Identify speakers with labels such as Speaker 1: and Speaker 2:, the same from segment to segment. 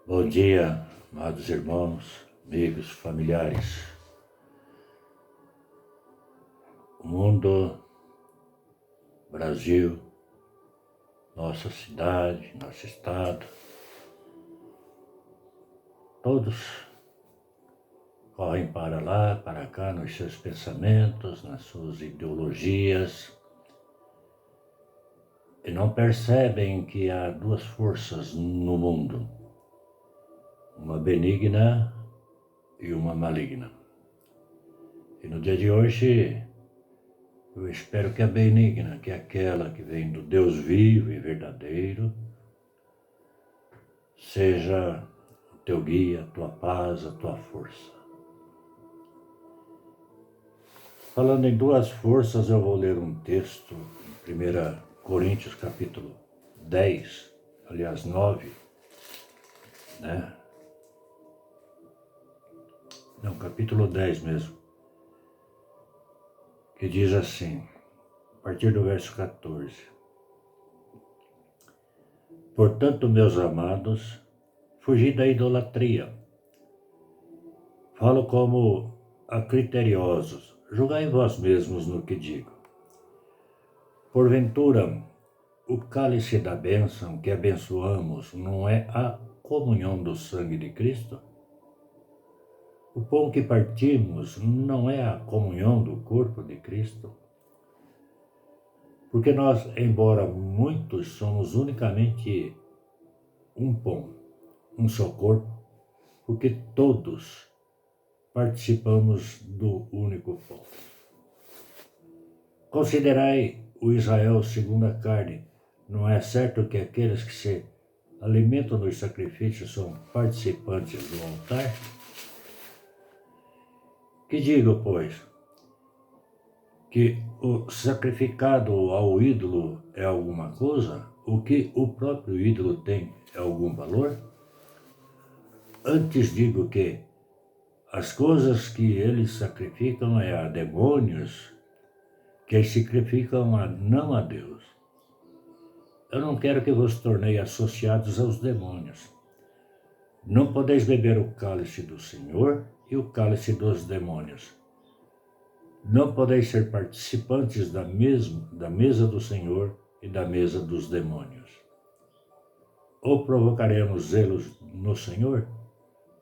Speaker 1: Bom dia, amados irmãos, amigos, familiares. O mundo, Brasil, nossa cidade, nosso estado, todos correm para lá, para cá, nos seus pensamentos, nas suas ideologias, e não percebem que há duas forças no mundo, uma benigna e uma maligna. E no dia de hoje, eu espero que a benigna, que é aquela que vem do Deus vivo e verdadeiro, seja o teu guia, a tua paz, a tua força. Falando em duas forças, eu vou ler um texto em 1 Coríntios capítulo 10, aliás 9, né? Não, capítulo 10 mesmo, que diz assim, a partir do verso 14. Portanto, meus amados, fugi da idolatria. Falo como a criteriosos, julgai vós mesmos no que digo. Porventura, o cálice da bênção que abençoamos não é a comunhão do sangue de Cristo? O pão que partimos não é a comunhão do corpo de Cristo? Porque nós, embora muitos, somos unicamente um pão, um só corpo, porque todos participamos do único pão. Considerai o Israel segundo a carne. Não é certo que aqueles que se alimentam dos sacrifícios são participantes do altar? Que digo, pois, que o sacrificado ao ídolo é alguma coisa? O que o próprio ídolo tem é algum valor? Antes digo que as coisas que eles sacrificam é a demônios, que sacrificam não a Deus. Eu não quero que vos tornei associados aos demônios. Não podeis beber o cálice do Senhor e o cálice dos demônios. Não podeis ser participantes da mesa do Senhor e da mesa dos demônios. Ou provocaremos zelos no Senhor?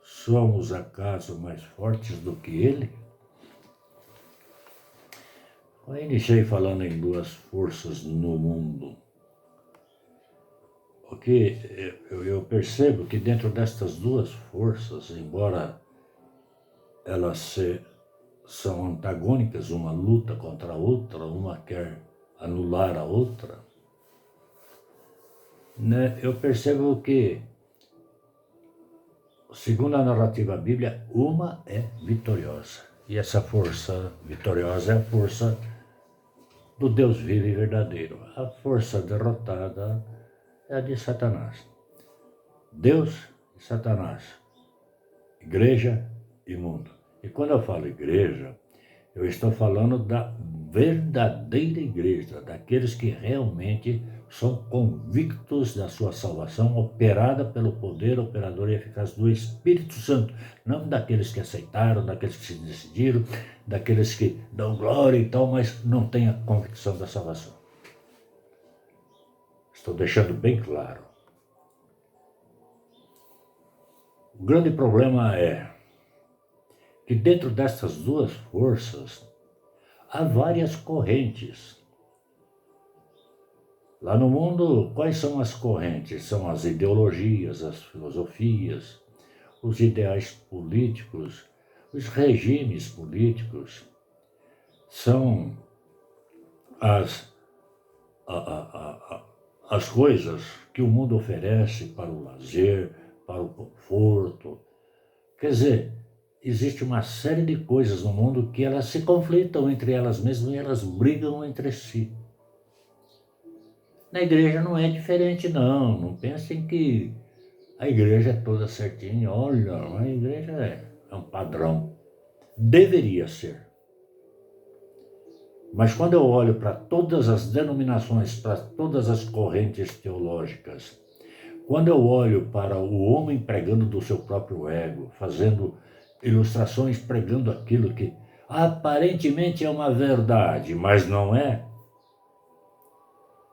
Speaker 1: Somos acaso mais fortes do que Ele? Eu iniciei falando em duas forças no mundo. Porque eu percebo que dentro destas duas forças, embora elas são antagônicas, uma luta contra a outra, uma quer anular a outra, né? Eu percebo que, segundo a narrativa bíblica, uma é vitoriosa. E essa força vitoriosa é a força do Deus vivo e verdadeiro. A força derrotada é a de Satanás. Deus e Satanás, igreja e mundo. E quando eu falo igreja, eu estou falando da verdadeira igreja, daqueles que realmente são convictos da sua salvação, operada pelo poder operador e eficaz do Espírito Santo, não daqueles que aceitaram, daqueles que se decidiram, daqueles que dão glória e tal, mas não têm a convicção da salvação. Estou deixando bem claro. O grande problema é que dentro dessas duas forças há várias correntes. Lá no mundo, quais são as correntes? São as ideologias, as filosofias, os ideais políticos, os regimes políticos. São as coisas que o mundo oferece para o lazer, para o conforto. Quer dizer, existe uma série de coisas no mundo que elas se conflitam entre elas mesmas e elas brigam entre si. Na igreja não é diferente, não. Não pensem que a igreja é toda certinha. Olha, a igreja é um padrão. Deveria ser. Mas quando eu olho para todas as denominações, para todas as correntes teológicas, Quando eu olho para o homem pregando do seu próprio ego, fazendo ilustrações pregando aquilo que aparentemente é uma verdade, mas não é,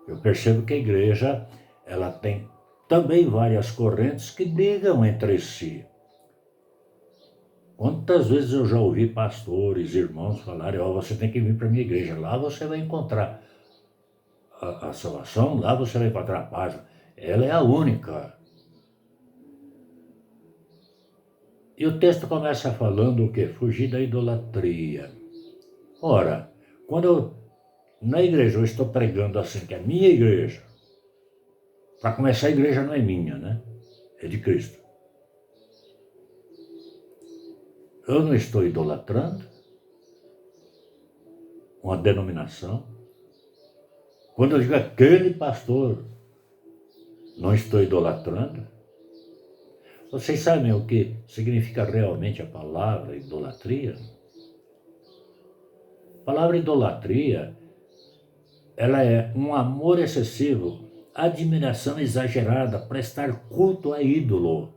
Speaker 1: eu percebo que a igreja ela tem também várias correntes que brigam entre si. Quantas vezes eu já ouvi pastores, irmãos falarem, você tem que vir para a minha igreja, lá você vai encontrar a salvação, lá você vai encontrar a paz. Ela é a única. E o texto começa falando o quê? Fugir da idolatria. Ora, quando na igreja eu estou pregando assim, que é a minha igreja, para começar a igreja não é minha, né? É de Cristo. Eu não estou idolatrando uma denominação. Quando eu digo aquele pastor, não estou idolatrando. Vocês sabem o que significa realmente a palavra idolatria? A palavra idolatria, ela é um amor excessivo, admiração exagerada, prestar culto a ídolo.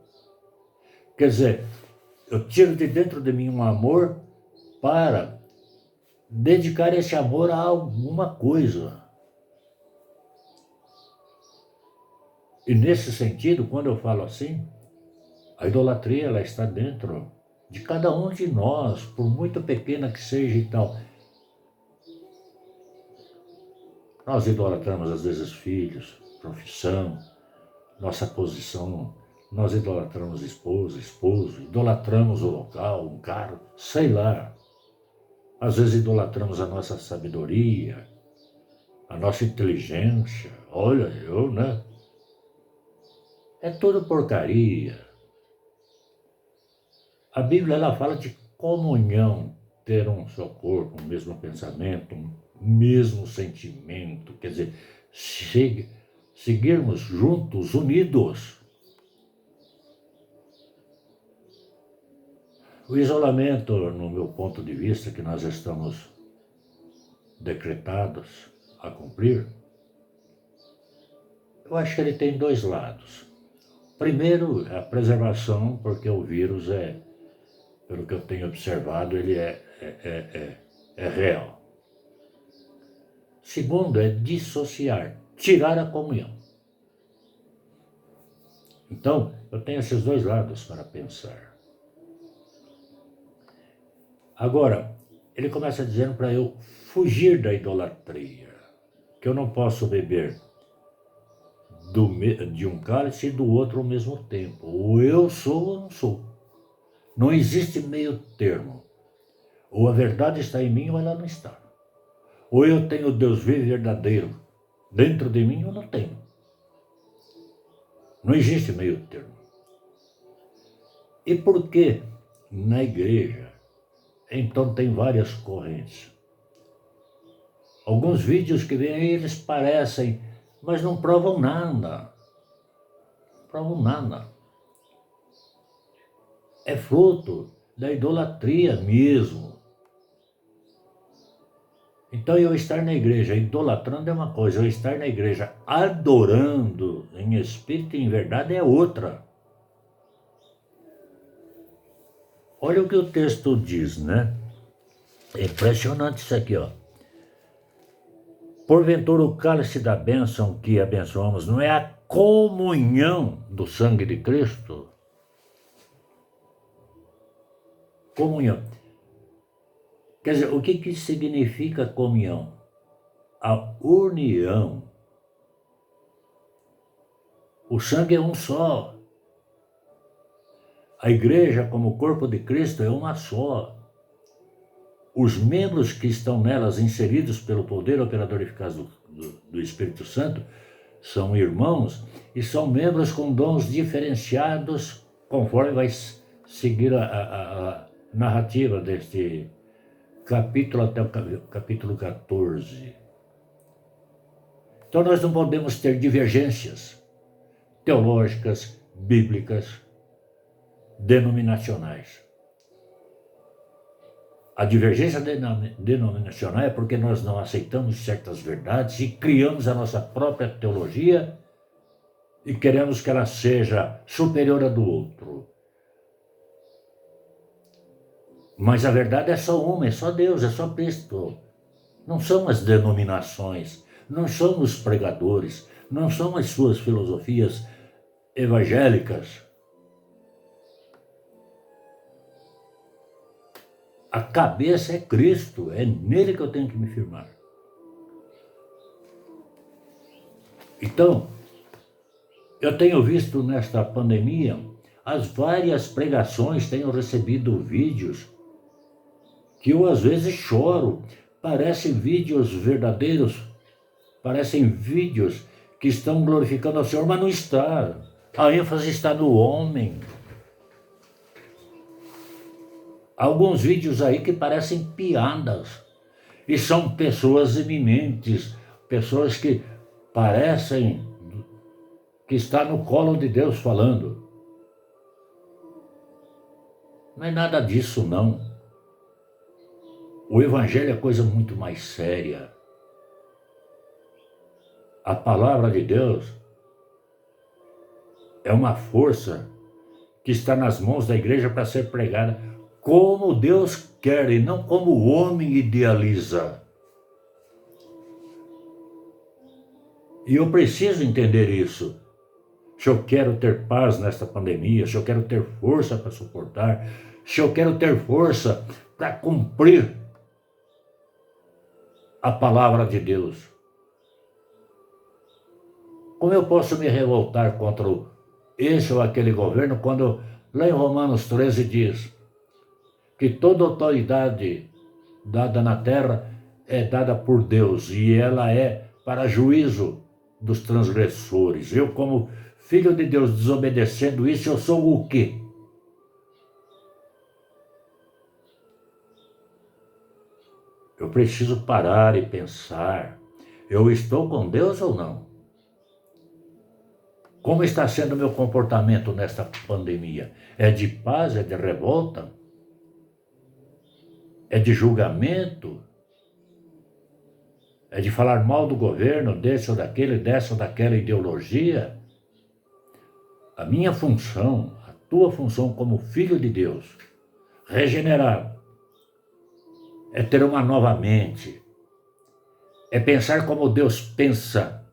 Speaker 1: Quer dizer, eu tiro de dentro de mim um amor para dedicar esse amor a alguma coisa. E nesse sentido, quando eu falo assim, a idolatria ela está dentro de cada um de nós, por muito pequena que seja e tal. Nós idolatramos às vezes filhos, profissão, nossa posição, nós idolatramos esposa, esposo, idolatramos o local, um carro, sei lá. Às vezes idolatramos a nossa sabedoria, a nossa inteligência. Olha, né? É tudo porcaria. A Bíblia ela fala de comunhão, ter um só corpo, um mesmo pensamento, um mesmo sentimento, quer dizer, seguirmos juntos, unidos. O isolamento, no meu ponto de vista, que nós estamos decretados a cumprir, eu acho que ele tem dois lados. Primeiro, a preservação, porque o vírus pelo que eu tenho observado, ele é real. Segundo, é dissociar, tirar a comunhão. Então, eu tenho esses dois lados para pensar. Agora, ele começa dizendo para eu fugir da idolatria, que eu não posso beber de um cálice e do outro ao mesmo tempo. Ou eu sou ou não sou. Não existe meio termo. Ou a verdade está em mim ou ela não está. Ou eu tenho o Deus vivo e verdadeiro dentro de mim ou não tenho. Não existe meio termo. E por que na igreja, então, tem várias correntes? Alguns vídeos que vêm aí, eles parecem, mas não provam nada. Não provam nada. É fruto da idolatria mesmo. Então, eu estar na igreja idolatrando é uma coisa, eu estar na igreja adorando em espírito e em verdade é outra. Olha o que o texto diz, né? É impressionante isso aqui, ó. Porventura o cálice da bênção que abençoamos não é a comunhão do sangue de Cristo? Comunhão. Quer dizer, o que significa comunhão? A união. O sangue é um só. A igreja, como corpo de Cristo, é uma só. Os membros que estão nelas inseridos pelo poder operador eficaz do Espírito Santo são irmãos e são membros com dons diferenciados, conforme vai seguir a narrativa deste capítulo até o capítulo 14. Então nós não podemos ter divergências teológicas, bíblicas, denominacionais. A divergência denominacional é porque nós não aceitamos certas verdades e criamos a nossa própria teologia e queremos que ela seja superior à do outro. Mas a verdade é só uma, é só Deus, é só Cristo. Não são as denominações, não são os pregadores, não são as suas filosofias evangélicas. A cabeça é Cristo, é nele que eu tenho que me firmar. Então, eu tenho visto nesta pandemia, as várias pregações, tenho recebido vídeos que eu às vezes choro. Parecem vídeos verdadeiros, parecem vídeos que estão glorificando ao Senhor, mas não está. A ênfase está no homem. Alguns vídeos aí que parecem piadas, e são pessoas eminentes, pessoas que parecem que está no colo de Deus falando. Não é nada disso, não. O Evangelho é coisa muito mais séria. A palavra de Deus é uma força que está nas mãos da igreja para ser pregada como Deus quer e não como o homem idealiza. E eu preciso entender isso. Se eu quero ter paz nesta pandemia, se eu quero ter força para suportar, se eu quero ter força para cumprir a palavra de Deus. Como eu posso me revoltar contra esse ou aquele governo quando lá em Romanos 13 diz que toda autoridade dada na terra é dada por Deus e ela é para juízo dos transgressores. Eu, como filho de Deus, desobedecendo isso, eu sou o quê? Eu preciso parar e pensar, eu estou com Deus ou não? Como está sendo o meu comportamento nesta pandemia? É de paz, é de revolta? É de julgamento? É de falar mal do governo, dessa ou daquela ideologia? A minha função, a tua função como filho de Deus, regenerado, é ter uma nova mente, é pensar como Deus pensa,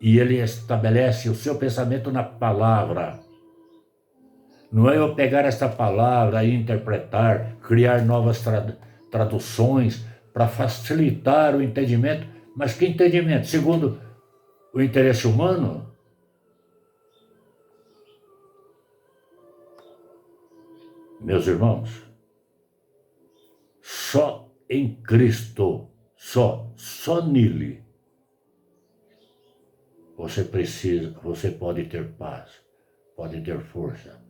Speaker 1: e Ele estabelece o seu pensamento na palavra. Não é eu pegar esta palavra e interpretar, criar novas traduções para facilitar o entendimento, mas que entendimento? Segundo o interesse humano? Meus irmãos, só em Cristo, só nele, você pode ter paz, pode ter força.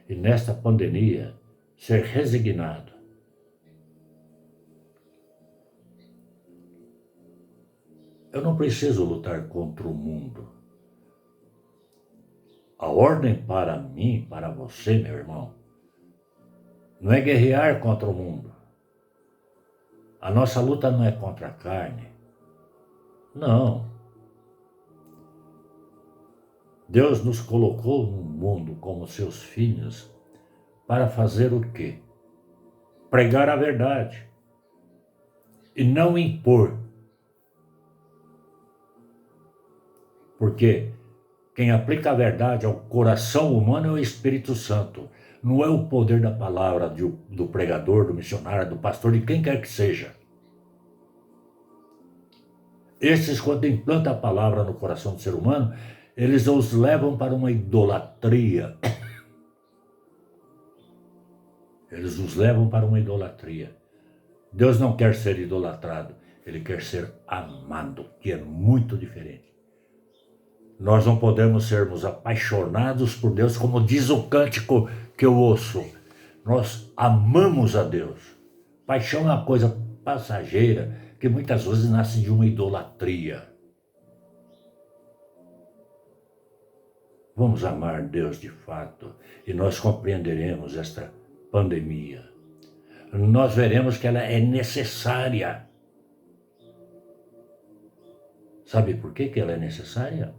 Speaker 1: E nesta pandemia, ser resignado. Eu não preciso lutar contra o mundo. A ordem para mim, para você, meu irmão, não é guerrear contra o mundo. A nossa luta não é contra a carne. Não. Deus nos colocou no mundo como seus filhos para fazer o quê? Pregar a verdade e não impor. Porque quem aplica a verdade ao coração humano é o Espírito Santo. Não é o poder da palavra do pregador, do missionário, do pastor, de quem quer que seja. Esses, quando implantam a palavra no coração do ser humano, eles os levam para uma idolatria. Eles os levam para uma idolatria. Deus não quer ser idolatrado, Ele quer ser amado, que é muito diferente. Nós não podemos sermos apaixonados por Deus, como diz o cântico que eu ouço. Nós amamos a Deus. Paixão é uma coisa passageira, que muitas vezes nasce de uma idolatria. Vamos amar Deus de fato, e nós compreenderemos esta pandemia. Nós veremos que ela é necessária. Sabe por que ela é necessária?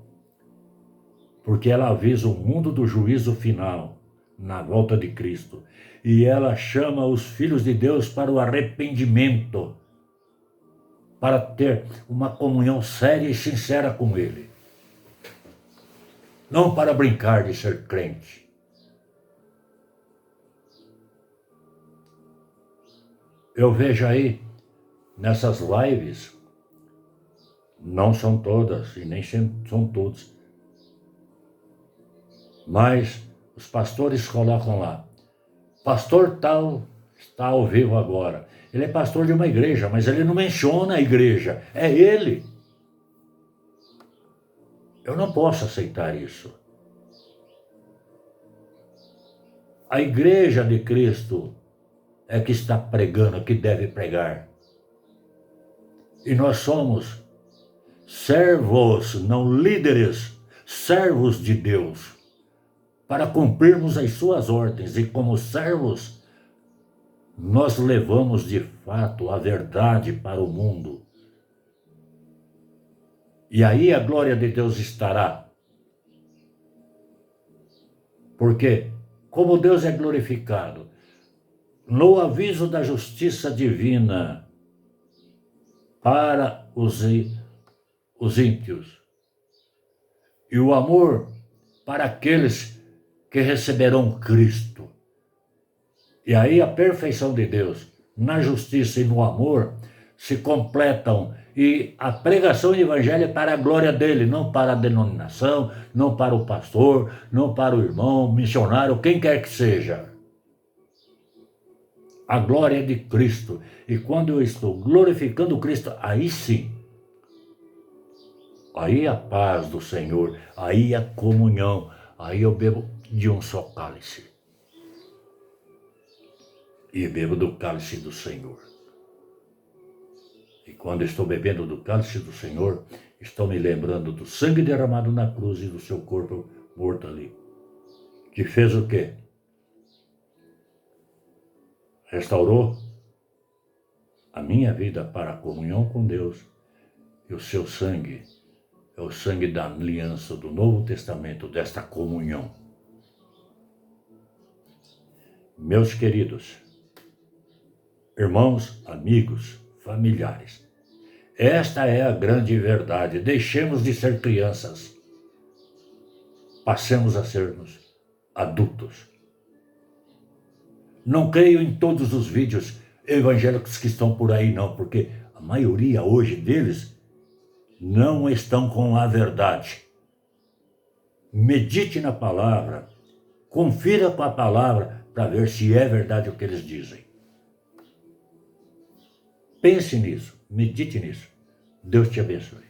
Speaker 1: porque ela avisa o mundo do juízo final, na volta de Cristo. E ela chama os filhos de Deus para o arrependimento, para ter uma comunhão séria e sincera com Ele. Não para brincar de ser crente. Eu vejo aí, nessas lives, não são todas e nem são todos, mas os pastores colocam lá, pastor tal está ao vivo agora. Ele é pastor de uma igreja, mas ele não menciona a igreja, é ele. Eu não posso aceitar isso. A igreja de Cristo é que está pregando, que deve pregar. E nós somos servos, não líderes, servos de Deus, para cumprirmos as suas ordens. E como servos, nós levamos de fato a verdade para o mundo. E aí a glória de Deus estará. Porque, como Deus é glorificado, no aviso da justiça divina para os ímpios, e o amor para aqueles que receberão Cristo. E aí a perfeição de Deus, na justiça e no amor, se completam. E a pregação do evangelho é para a glória dele, não para a denominação, não para o pastor, não para o irmão, missionário, quem quer que seja. A glória é de Cristo. E quando eu estou glorificando Cristo, aí sim, aí a paz do Senhor, aí a comunhão, aí eu bebo de um só cálice. E bebo do cálice do Senhor. E quando estou bebendo do cálice do Senhor, estou me lembrando do sangue derramado na cruz e do seu corpo morto ali. Que fez o quê? Restaurou a minha vida para a comunhão com Deus. E o seu sangue é o sangue da aliança do Novo Testamento, desta comunhão. Meus queridos, irmãos, amigos, familiares, esta é a grande verdade. Deixemos de ser crianças. Passemos a sermos adultos. Não creio em todos os vídeos evangélicos que estão por aí, não, porque a maioria hoje deles não estão com a verdade. Medite na palavra, confira com a palavra para ver se é verdade o que eles dizem. Pense nisso, medite nisso. Deus te abençoe.